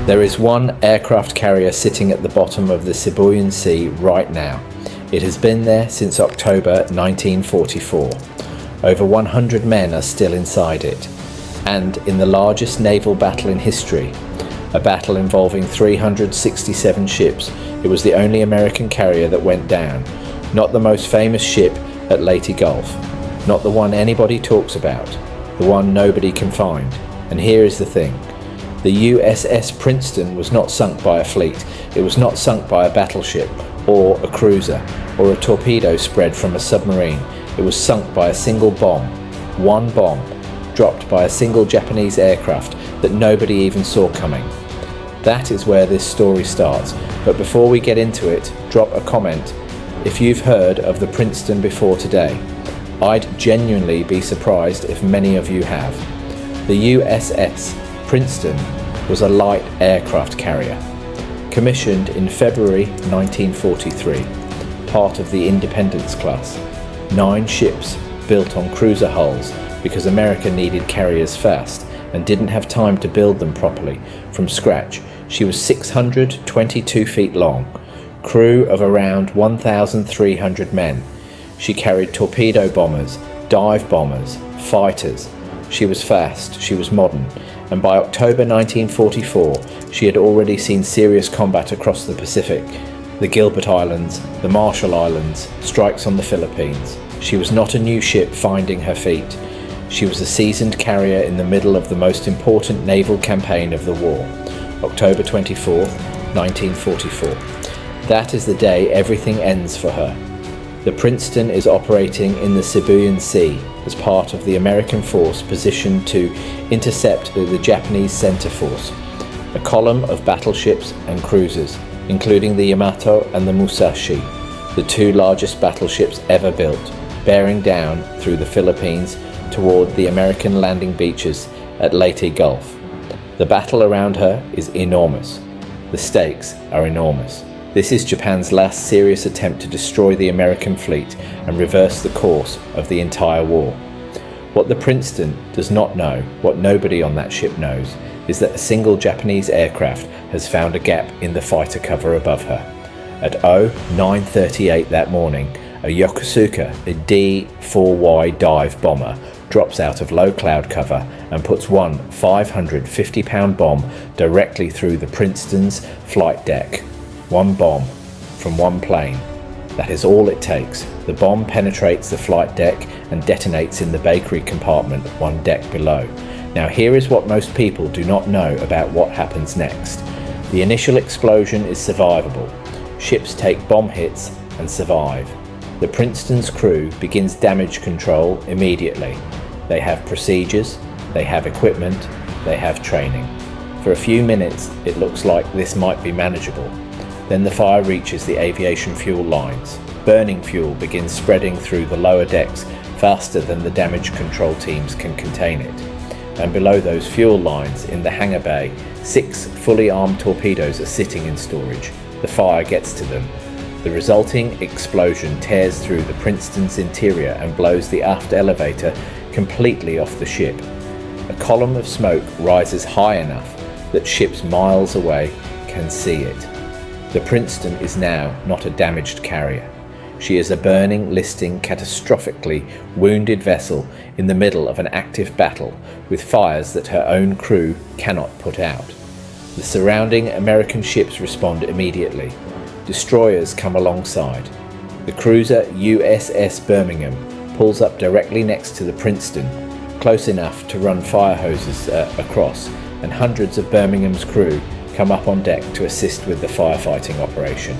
There is one aircraft carrier sitting at the bottom of the Sibuyan Sea right now. It has been there since October 1944. Over 100 men are still inside it. And in the largest naval battle in history, a battle involving 367 ships, it was the only American carrier that went down. Not the most famous ship at Leyte Gulf. Not the one anybody talks about. The one nobody can find. And here is the thing. The USS Princeton was not sunk by a fleet. It was not sunk by a battleship or a cruiser or a torpedo spread from a submarine. It was sunk by a single bomb. One bomb, dropped by a single Japanese aircraft that nobody even saw coming. That is where this story starts. But before we get into it, drop a comment if you've heard of the Princeton before today. I'd genuinely be surprised if many of you have. The USS Princeton was a light aircraft carrier, commissioned in February 1943, part of the Independence class. 9 ships built on cruiser hulls because America needed carriers fast and didn't have time to build them properly from scratch. She was 622 feet long, crew of around 1,300 men. She carried torpedo bombers, dive bombers, fighters. She was fast, she was modern, and by October 1944 she had already seen serious combat across the Pacific, the Gilbert Islands, the Marshall Islands, strikes on the Philippines. She was not a new ship finding her feet. She was a seasoned carrier in the middle of the most important naval campaign of the war, October 24, 1944. That is the day everything ends for her. The Princeton is operating in the Sibuyan Sea as part of the American force positioned to intercept the Japanese center force, a column of battleships and cruisers, including the Yamato and the Musashi, the 2 largest battleships ever built, bearing down through the Philippines toward the American landing beaches at Leyte Gulf. The battle around her is enormous. The stakes are enormous. This is Japan's last serious attempt to destroy the American fleet and reverse the course of the entire war. What the Princeton does not know, what nobody on that ship knows, is that a single Japanese aircraft has found a gap in the fighter cover above her. At 09:38 that morning, a Yokosuka, a D-4Y dive bomber, drops out of low cloud cover and puts one 550-pound bomb directly through the Princeton's flight deck. One bomb from one plane. That is all it takes. The bomb penetrates the flight deck and detonates in the bakery compartment 1 deck below. Now here is what most people do not know about what happens next. The initial explosion is survivable. Ships take bomb hits and survive. The Princeton's crew begins damage control immediately. They have procedures, they have equipment, they have training. For a few minutes it looks like this might be manageable. Then the fire reaches the aviation fuel lines. Burning fuel begins spreading through the lower decks faster than the damage control teams can contain it. And below those fuel lines in the hangar bay, 6 fully armed torpedoes are sitting in storage. The fire gets to them. The resulting explosion tears through the Princeton's interior and blows the aft elevator completely off the ship. A column of smoke rises high enough that ships miles away can see it. The Princeton is now not a damaged carrier. She is a burning, listing, catastrophically wounded vessel in the middle of an active battle with fires that her own crew cannot put out. The surrounding American ships respond immediately. Destroyers come alongside. The cruiser USS Birmingham pulls up directly next to the Princeton, close enough to run fire hoses across, and hundreds of Birmingham's crew come up on deck to assist with the firefighting operation.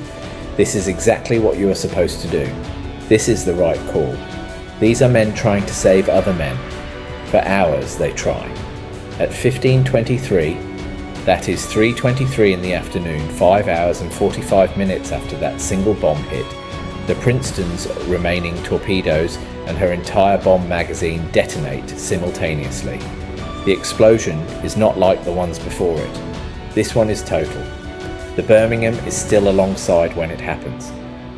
This is exactly what you are supposed to do. This is the right call. These are men trying to save other men. For hours they try. At 15:23, that is 3:23 in the afternoon, 5 hours and 45 minutes after that single bomb hit, the Princeton's remaining torpedoes and her entire bomb magazine detonate simultaneously. The explosion is not like the ones before it. This one is total. The Birmingham is still alongside when it happens.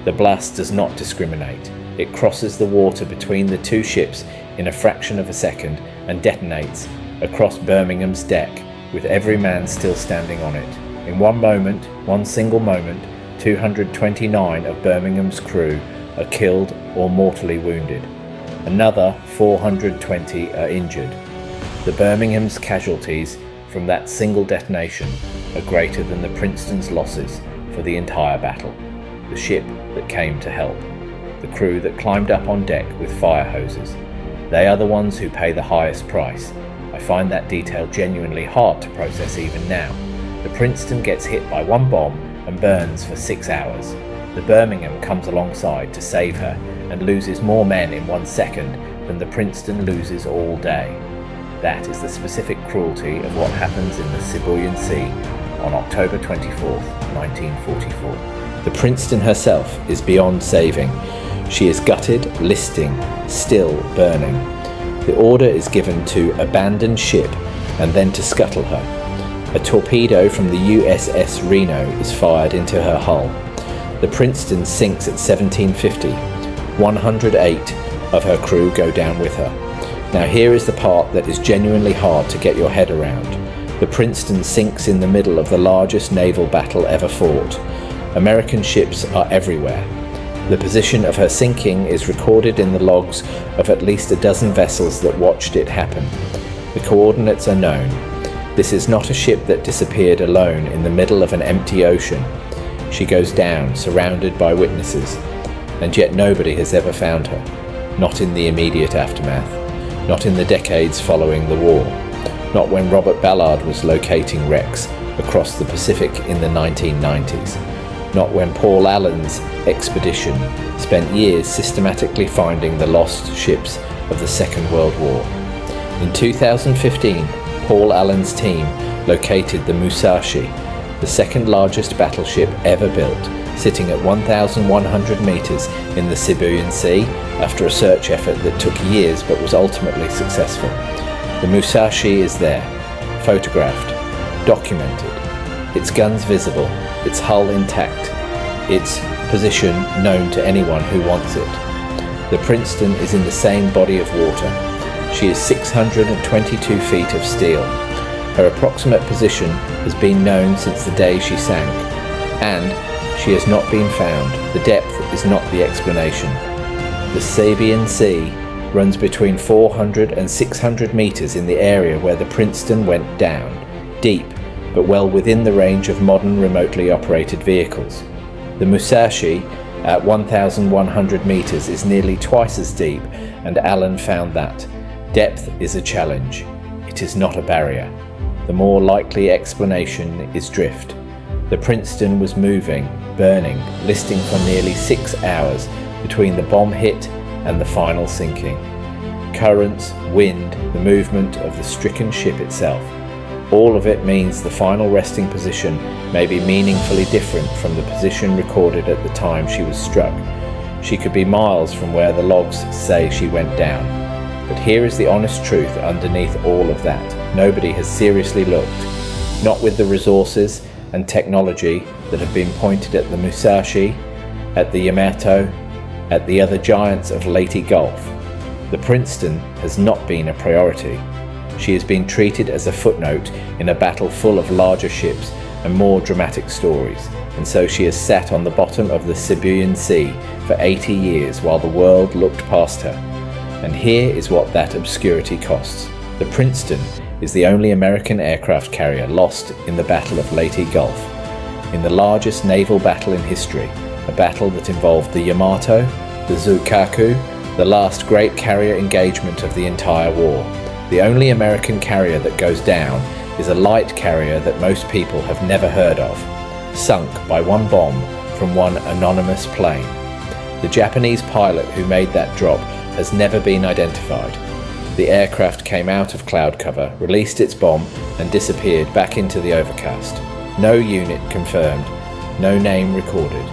The blast does not discriminate. It crosses the water between the 2 ships in a fraction of a second and detonates across Birmingham's deck, with every man still standing on it. In one single moment, 229 of Birmingham's crew are killed or mortally wounded. Another 420 are injured. The Birmingham's casualties from that single detonation are greater than the Princeton's losses for the entire battle. The ship that came to help, the crew that climbed up on deck with fire hoses, they are the ones who pay the highest price. I find that detail genuinely hard to process even now. The Princeton gets hit by one bomb and burns for 6 hours. The Birmingham comes alongside to save her and loses more men in 1 second than the Princeton loses all day. That is the specific cruelty of what happens in the Sibuyan Sea on October 24th, 1944. The Princeton herself is beyond saving. She is gutted, listing, still burning. The order is given to abandon ship and then to scuttle her. A torpedo from the USS Reno is fired into her hull. The Princeton sinks at 1750. 108 of her crew go down with her. Now here is the part that is genuinely hard to get your head around. The Princeton sinks in the middle of the largest naval battle ever fought. American ships are everywhere. The position of her sinking is recorded in the logs of at least a dozen vessels that watched it happen. The coordinates are known. This is not a ship that disappeared alone in the middle of an empty ocean. She goes down, surrounded by witnesses, and yet nobody has ever found her. Not in the immediate aftermath. Not in the decades following the war. Not when Robert Ballard was locating wrecks across the Pacific in the 1990s. Not when Paul Allen's expedition spent years systematically finding the lost ships of the Second World War. In 2015, Paul Allen's team located the Musashi, the second largest battleship ever built, sitting at 1,100 meters in the Sibuyan Sea after a search effort that took years but was ultimately successful. The Musashi is there, photographed, documented, its guns visible, its hull intact, its position known to anyone who wants it. The Princeton is in the same body of water. She is 622 feet of steel. Her approximate position has been known since the day she sank, and she has not been found. The depth is not the explanation. The Sibuyan Sea runs between 400 and 600 meters in the area where the Princeton went down, deep, but well within the range of modern remotely operated vehicles. The Musashi, at 1,100 meters, is nearly twice as deep, and Allen found that. Depth is a challenge. It is not a barrier. The more likely explanation is drift. The Princeton was moving, burning, listing for nearly 6 hours between the bomb hit and the final sinking. Currents, wind, the movement of the stricken ship itself, all of it means the final resting position may be meaningfully different from the position recorded at the time she was struck. She could be miles from where the logs say she went down. But here is the honest truth underneath all of that. Nobody has seriously looked, not with the resources and technology that have been pointed at the Musashi, at the Yamato, at the other giants of Leyte Gulf. The Princeton has not been a priority. She has been treated as a footnote in a battle full of larger ships and more dramatic stories, and so she has sat on the bottom of the Sibuyan Sea for 80 years while the world looked past her. And here is what that obscurity costs. The Princeton is the only American aircraft carrier lost in the Battle of Leyte Gulf, in the largest naval battle in history, a battle that involved the Yamato, the Zukaku, the last great carrier engagement of the entire war. The only American carrier that goes down is a light carrier that most people have never heard of, sunk by one bomb from one anonymous plane. The Japanese pilot who made that drop has never been identified. The aircraft came out of cloud cover, released its bomb, and disappeared back into the overcast. No unit confirmed, no name recorded.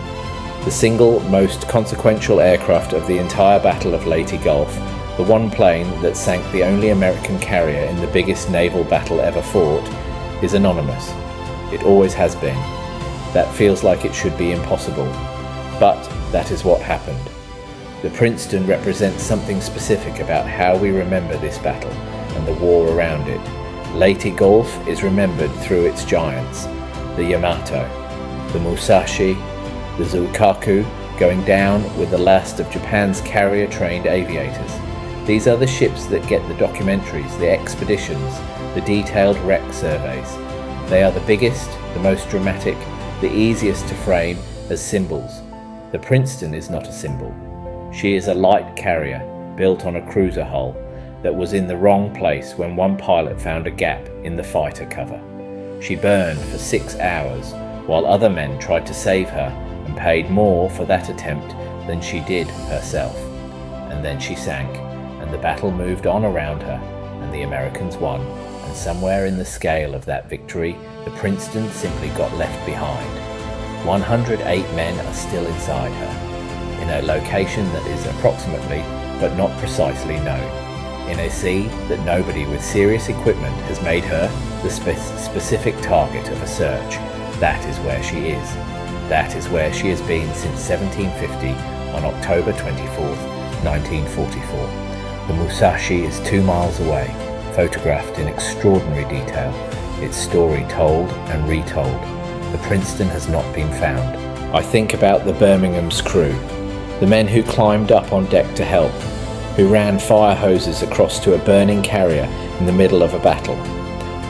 The single most consequential aircraft of the entire Battle of Leyte Gulf, the one plane that sank the only American carrier in the biggest naval battle ever fought, is anonymous. It always has been. That feels like it should be impossible. But that is what happened. The Princeton represents something specific about how we remember this battle and the war around it. Leyte Gulf is remembered through its giants, the Yamato, the Musashi, the Zukaku, going down with the last of Japan's carrier-trained aviators. These are the ships that get the documentaries, the expeditions, the detailed wreck surveys. They are the biggest, the most dramatic, the easiest to frame as symbols. The Princeton is not a symbol. She is a light carrier built on a cruiser hull that was in the wrong place when one pilot found a gap in the fighter cover. She burned for 6 hours while other men tried to save her and paid more for that attempt than she did herself. And then she sank, and the battle moved on around her, and the Americans won. And somewhere in the scale of that victory, the Princeton simply got left behind. 108 men are still inside her, in a location that is approximately, but not precisely known, in a sea that nobody with serious equipment has made her the specific target of a search. That is where she is. That is where she has been since 1750 on October 24th, 1944. The Musashi is 2 miles away, photographed in extraordinary detail, its story told and retold. The Princeton has not been found. I think about the Birmingham's crew, the men who climbed up on deck to help, who ran fire hoses across to a burning carrier in the middle of a battle.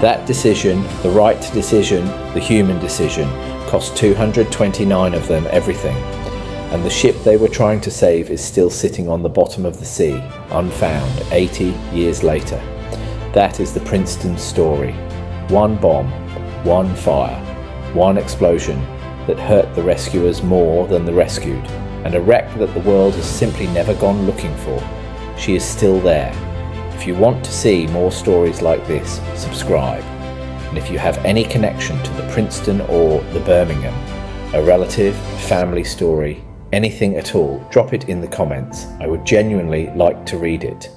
That decision, the right decision, the human decision, cost 229 of them everything. And the ship they were trying to save is still sitting on the bottom of the sea, unfound 80 years later. That is the Princeton story. One bomb, one fire, one explosion that hurt the rescuers more than the rescued, and a wreck that the world has simply never gone looking for. She is still there. If you want to see more stories like this, subscribe. And if you have any connection to the Princeton or the Birmingham, a relative, family story, anything at all, drop it in the comments. I would genuinely like to read it.